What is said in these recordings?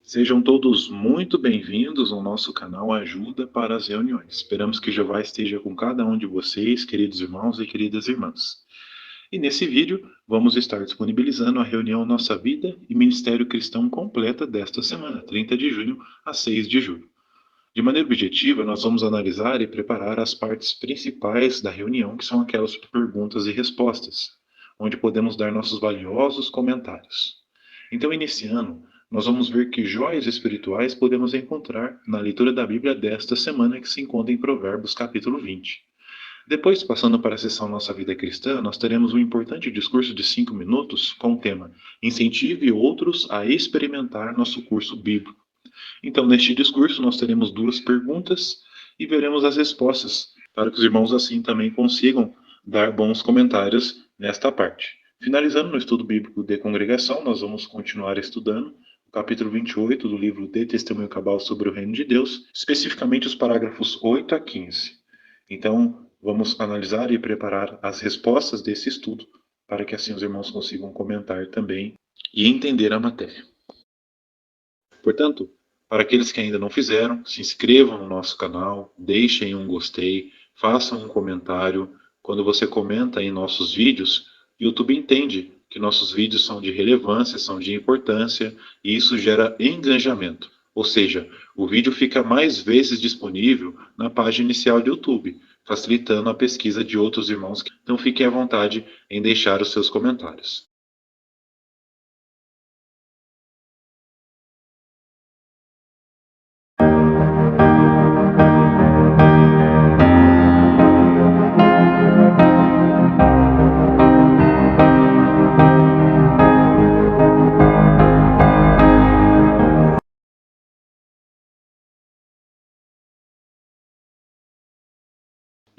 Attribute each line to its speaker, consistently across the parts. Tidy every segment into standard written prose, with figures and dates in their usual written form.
Speaker 1: Sejam todos muito bem-vindos ao nosso canal Ajuda para as Reuniões. Esperamos que Jeová esteja com cada um de vocês, queridos irmãos e queridas irmãs. E nesse vídeo, vamos estar disponibilizando a reunião Nossa Vida e Ministério Cristão completa desta semana, 30 de junho a 6 de julho. De maneira objetiva, nós vamos analisar e preparar as partes principais da reunião, que são aquelas perguntas e respostas, onde podemos dar nossos valiosos comentários. Então, iniciando, nós vamos ver que joias espirituais podemos encontrar na leitura da Bíblia desta semana, que se encontra em Provérbios, capítulo 20. Depois, passando para a sessão Nossa Vida Cristã, nós teremos um importante discurso de 5 minutos com o tema Incentive outros a experimentar nosso curso bíblico. Então, neste discurso, nós teremos duas perguntas e veremos as respostas, para que os irmãos assim também consigam dar bons comentários nesta parte. Finalizando no estudo bíblico de congregação, nós vamos continuar estudando o capítulo 28 do livro de Testemunho Cabal sobre o Reino de Deus, especificamente os parágrafos 8 a 15. Então, vamos analisar e preparar as respostas desse estudo, para que assim os irmãos consigam comentar também e entender a matéria. Portanto, para aqueles que ainda não fizeram, se inscrevam no nosso canal, deixem um gostei, façam um comentário. Quando você comenta em nossos vídeos, o YouTube entende que nossos vídeos são de relevância, são de importância, e isso gera engajamento. Ou seja, o vídeo fica mais vezes disponível na página inicial do YouTube, facilitando a pesquisa de outros irmãos. Então fiquem à vontade em deixar os seus comentários.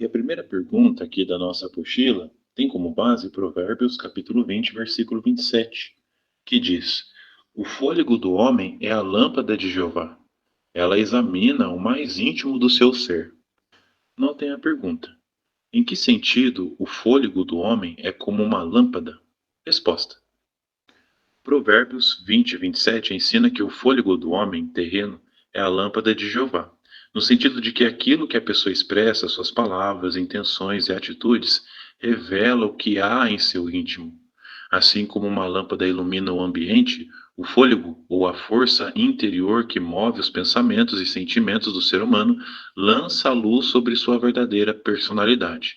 Speaker 1: E a primeira pergunta aqui da nossa apostila tem como base Provérbios capítulo 20, versículo 27, que diz: O fôlego do homem é a lâmpada de Jeová. Ela examina o mais íntimo do seu ser. Notem a pergunta. Em que sentido o fôlego do homem é como uma lâmpada? Resposta. Provérbios 20, 27 ensina que o fôlego do homem terreno é a lâmpada de Jeová, no sentido de que aquilo que a pessoa expressa, suas palavras, intenções e atitudes, revela o que há em seu íntimo. Assim como uma lâmpada ilumina o ambiente, o fôlego, ou a força interior que move os pensamentos e sentimentos do ser humano, lança a luz sobre sua verdadeira personalidade.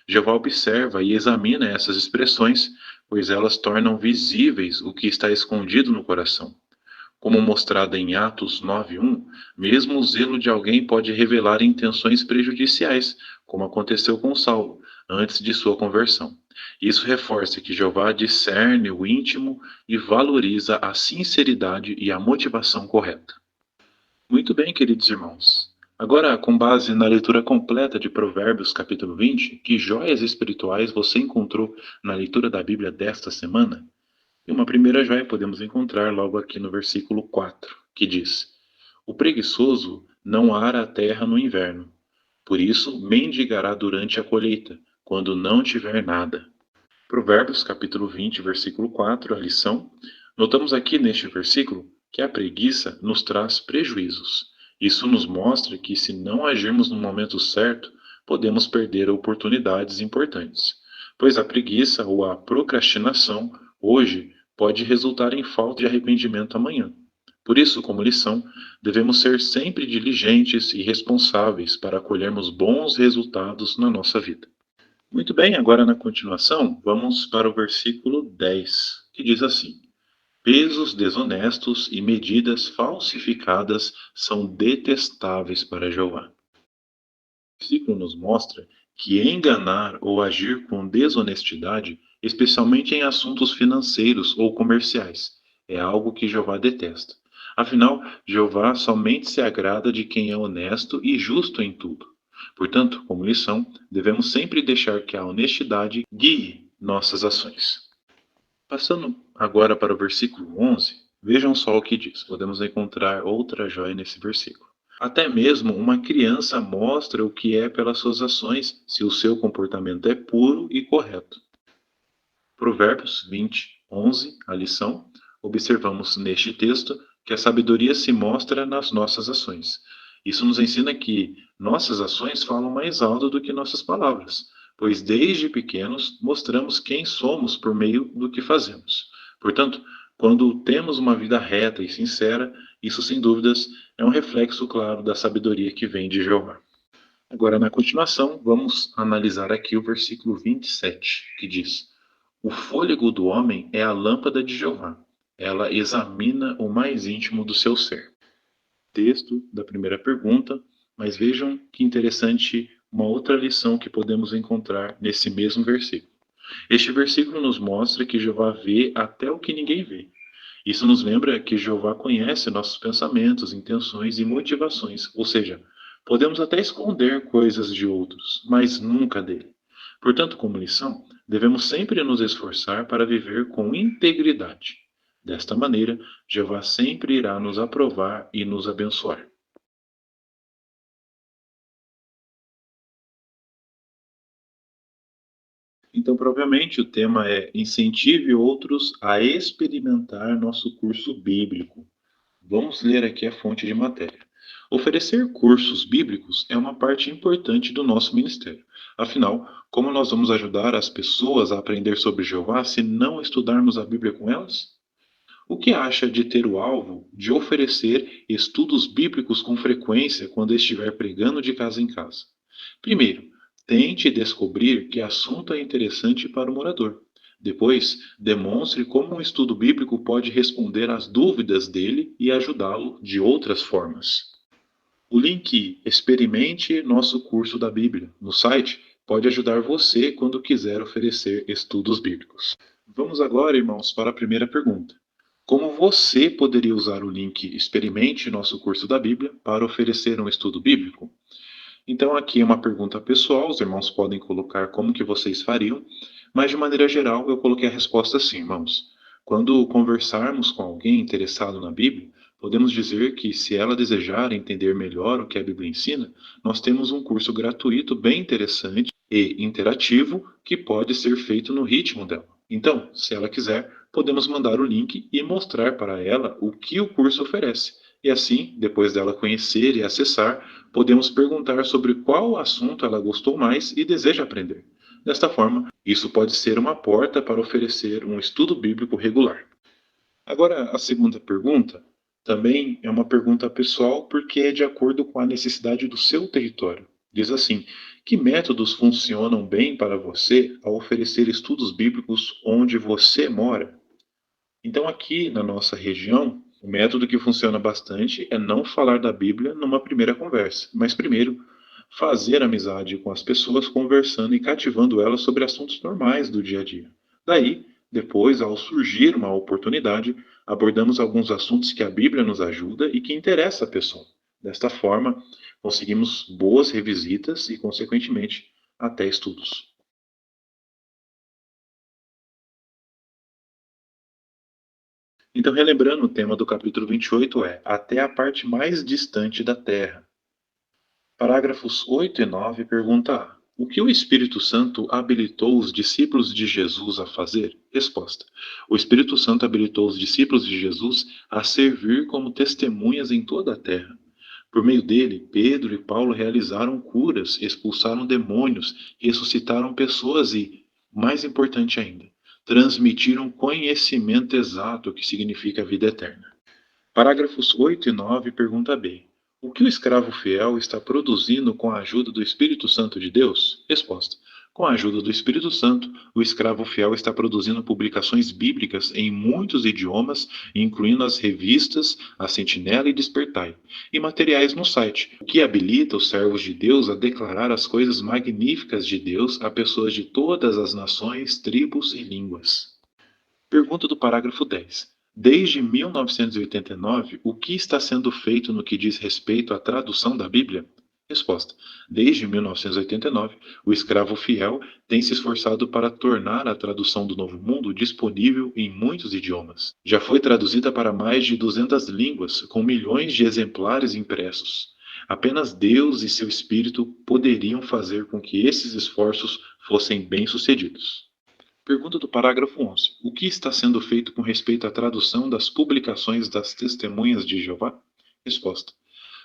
Speaker 1: Jeová observa e examina essas expressões, pois elas tornam visíveis o que está escondido no coração. Como mostrado em Atos 9:1, mesmo o zelo de alguém pode revelar intenções prejudiciais, como aconteceu com Saulo, antes de sua conversão. Isso reforça que Jeová discerne o íntimo e valoriza a sinceridade e a motivação correta. Muito bem, queridos irmãos. Agora, com base na leitura completa de Provérbios capítulo 20, que joias espirituais você encontrou na leitura da Bíblia desta semana? E uma primeira joia podemos encontrar logo aqui no versículo 4, que diz: O preguiçoso não ara a terra no inverno, por isso mendigará durante a colheita, quando não tiver nada. Provérbios capítulo 20, versículo 4, a lição. Notamos aqui neste versículo que a preguiça nos traz prejuízos. Isso nos mostra que se não agirmos no momento certo, podemos perder oportunidades importantes, pois a preguiça ou a procrastinação hoje pode resultar em falta de arrependimento amanhã. Por isso, como lição, devemos ser sempre diligentes e responsáveis para colhermos bons resultados na nossa vida. Muito bem, agora na continuação, vamos para o versículo 10, que diz assim: Pesos desonestos e medidas falsificadas são detestáveis para Jeová. O versículo nos mostra que enganar ou agir com desonestidade, especialmente em assuntos financeiros ou comerciais, é algo que Jeová detesta. Afinal, Jeová somente se agrada de quem é honesto e justo em tudo. Portanto, como lição, devemos sempre deixar que a honestidade guie nossas ações. Passando agora para o versículo 11, vejam só o que diz. Podemos encontrar outra joia nesse versículo. Até mesmo uma criança mostra o que é pelas suas ações, se o seu comportamento é puro e correto. Provérbios 20, 11, a lição. Observamos neste texto que a sabedoria se mostra nas nossas ações. Isso nos ensina que nossas ações falam mais alto do que nossas palavras, pois desde pequenos mostramos quem somos por meio do que fazemos. Portanto, quando temos uma vida reta e sincera, isso sem dúvidas é um reflexo claro da sabedoria que vem de Jeová. Agora, na continuação, vamos analisar aqui o versículo 27, que diz: O fôlego do homem é a lâmpada de Jeová. Ela examina o mais íntimo do seu ser. Texto da primeira pergunta, mas vejam que interessante uma outra lição que podemos encontrar nesse mesmo versículo. Este versículo nos mostra que Jeová vê até o que ninguém vê. Isso nos lembra que Jeová conhece nossos pensamentos, intenções e motivações, ou seja, podemos até esconder coisas de outros, mas nunca dele. Portanto, como lição, devemos sempre nos esforçar para viver com integridade. Desta maneira, Jeová sempre irá nos aprovar e nos abençoar. Então, provavelmente, o tema é Incentive outros a experimentar nosso curso bíblico. Vamos ler aqui a fonte de matéria. Oferecer cursos bíblicos é uma parte importante do nosso ministério. Afinal, como nós vamos ajudar as pessoas a aprender sobre Jeová se não estudarmos a Bíblia com elas? O que acha de ter o alvo de oferecer estudos bíblicos com frequência quando estiver pregando de casa em casa? Primeiro, tente descobrir que assunto é interessante para o morador. Depois, demonstre como um estudo bíblico pode responder às dúvidas dele e ajudá-lo de outras formas. O link Experimente nosso curso da Bíblia no site pode ajudar você quando quiser oferecer estudos bíblicos. Vamos agora, irmãos, para a primeira pergunta. Como você poderia usar o link Experimente nosso curso da Bíblia para oferecer um estudo bíblico? Então aqui é uma pergunta pessoal, os irmãos podem colocar como que vocês fariam, mas de maneira geral eu coloquei a resposta assim, irmãos. Quando conversarmos com alguém interessado na Bíblia, podemos dizer que se ela desejar entender melhor o que a Bíblia ensina, nós temos um curso gratuito bem interessante e interativo que pode ser feito no ritmo dela. Então, se ela quiser, podemos mandar o link e mostrar para ela o que o curso oferece. E assim, depois dela conhecer e acessar, podemos perguntar sobre qual assunto ela gostou mais e deseja aprender. Desta forma, isso pode ser uma porta para oferecer um estudo bíblico regular. Agora, a segunda pergunta também é uma pergunta pessoal porque é de acordo com a necessidade do seu território. Diz assim: que métodos funcionam bem para você ao oferecer estudos bíblicos onde você mora? Então, aqui na nossa região, o método que funciona bastante é não falar da Bíblia numa primeira conversa, mas primeiro fazer amizade com as pessoas conversando e cativando elas sobre assuntos normais do dia a dia. Daí, depois, ao surgir uma oportunidade, abordamos alguns assuntos que a Bíblia nos ajuda e que interessa a pessoa. Desta forma, conseguimos boas revisitas e, consequentemente, até estudos. Então, relembrando, o tema do capítulo 28 é Até a parte mais distante da terra. Parágrafos 8 e 9 pergunta A. O que o Espírito Santo habilitou os discípulos de Jesus a fazer? Resposta. O Espírito Santo habilitou os discípulos de Jesus a servir como testemunhas em toda a terra. Por meio dele, Pedro e Paulo realizaram curas, expulsaram demônios, ressuscitaram pessoas e, mais importante ainda, transmitiram conhecimento exato, que significa vida eterna. Parágrafos 8 e 9 pergunta B. O que o escravo fiel está produzindo com a ajuda do Espírito Santo de Deus? Resposta. Com a ajuda do Espírito Santo, o escravo fiel está produzindo publicações bíblicas em muitos idiomas, incluindo as revistas A Sentinela e Despertai, e materiais no site, o que habilita os servos de Deus a declarar as coisas magníficas de Deus a pessoas de todas as nações, tribos e línguas. Pergunta do parágrafo 10. Desde 1989, o que está sendo feito no que diz respeito à tradução da Bíblia? Resposta. Desde 1989, o escravo fiel tem se esforçado para tornar a tradução do Novo Mundo disponível em muitos idiomas. Já foi traduzida para mais de 200 línguas, com milhões de exemplares impressos. Apenas Deus e seu Espírito poderiam fazer com que esses esforços fossem bem-sucedidos. Pergunta do parágrafo 11. O que está sendo feito com respeito à tradução das publicações das Testemunhas de Jeová? Resposta.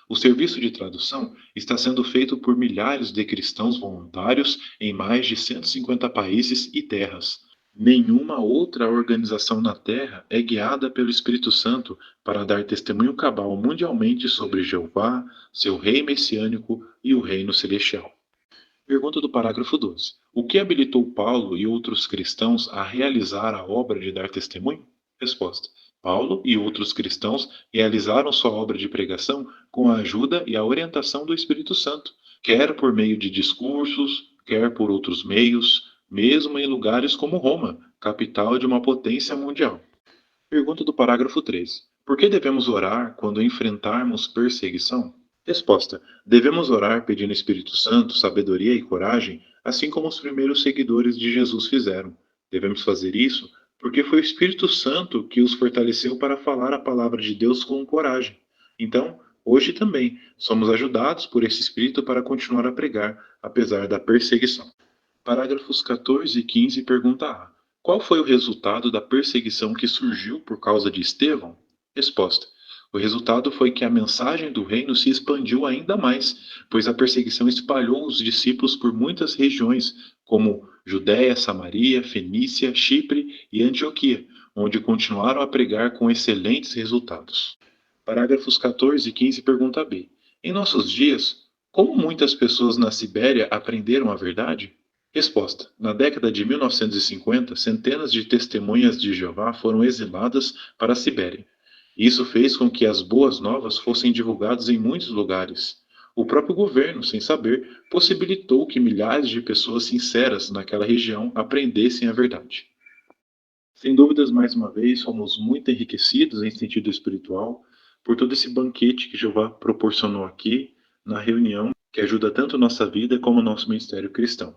Speaker 1: O serviço de tradução está sendo feito por milhares de cristãos voluntários em mais de 150 países e terras. Nenhuma outra organização na Terra é guiada pelo Espírito Santo para dar testemunho cabal mundialmente sobre Jeová, seu rei messiânico e o reino celestial. Pergunta do parágrafo 12. O que habilitou Paulo e outros cristãos a realizar a obra de dar testemunho? Resposta. Paulo e outros cristãos realizaram sua obra de pregação com a ajuda e a orientação do Espírito Santo, quer por meio de discursos, quer por outros meios, mesmo em lugares como Roma, capital de uma potência mundial. Pergunta do parágrafo 13. Por que devemos orar quando enfrentarmos perseguição? Resposta. Devemos orar pedindo Espírito Santo, sabedoria e coragem, assim como os primeiros seguidores de Jesus fizeram. Devemos fazer isso porque foi o Espírito Santo que os fortaleceu para falar a palavra de Deus com coragem. Então, hoje também, somos ajudados por esse Espírito para continuar a pregar, apesar da perseguição. Parágrafos 14 e 15, pergunta A. Qual foi o resultado da perseguição que surgiu por causa de Estevão? Resposta. O resultado foi que a mensagem do reino se expandiu ainda mais, pois a perseguição espalhou os discípulos por muitas regiões, como Judéia, Samaria, Fenícia, Chipre e Antioquia, onde continuaram a pregar com excelentes resultados. Parágrafos 14 e 15, pergunta B. Em nossos dias, como muitas pessoas na Sibéria aprenderam a verdade? Resposta. Na década de 1950, centenas de testemunhas de Jeová foram exiladas para a Sibéria. Isso fez com que as boas novas fossem divulgadas em muitos lugares. O próprio governo, sem saber, possibilitou que milhares de pessoas sinceras naquela região aprendessem a verdade. Sem dúvidas, mais uma vez, somos muito enriquecidos em sentido espiritual por todo esse banquete que Jeová proporcionou aqui na reunião, que ajuda tanto a nossa vida como o nosso ministério cristão.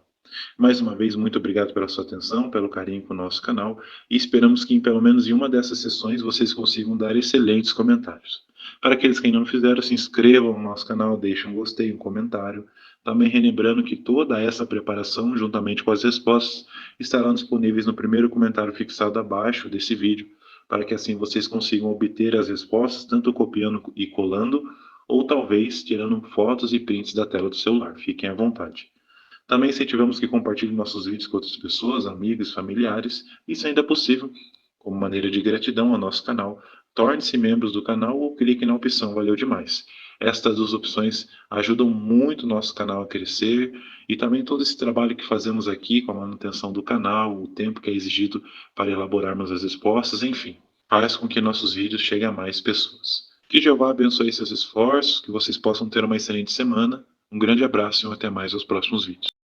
Speaker 1: Mais uma vez, muito obrigado pela sua atenção, pelo carinho com o nosso canal e esperamos que, pelo menos em uma dessas sessões, vocês consigam dar excelentes comentários. Para aqueles que ainda não fizeram, se inscrevam no nosso canal, deixem um gostei, um comentário. Também relembrando que toda essa preparação, juntamente com as respostas, estarão disponíveis no primeiro comentário fixado abaixo desse vídeo, para que assim vocês consigam obter as respostas, tanto copiando e colando, ou talvez tirando fotos e prints da tela do celular. Fiquem à vontade. Também incentivamos que compartilhem nossos vídeos com outras pessoas, amigos, familiares, e se ainda possível, como maneira de gratidão ao nosso canal, torne-se membros do canal ou clique na opção Valeu Demais. Estas duas opções ajudam muito o nosso canal a crescer e também todo esse trabalho que fazemos aqui com a manutenção do canal, o tempo que é exigido para elaborarmos as respostas, enfim, faz com que nossos vídeos cheguem a mais pessoas. Que Jeová abençoe seus esforços, que vocês possam ter uma excelente semana. Um grande abraço e até mais nos próximos vídeos.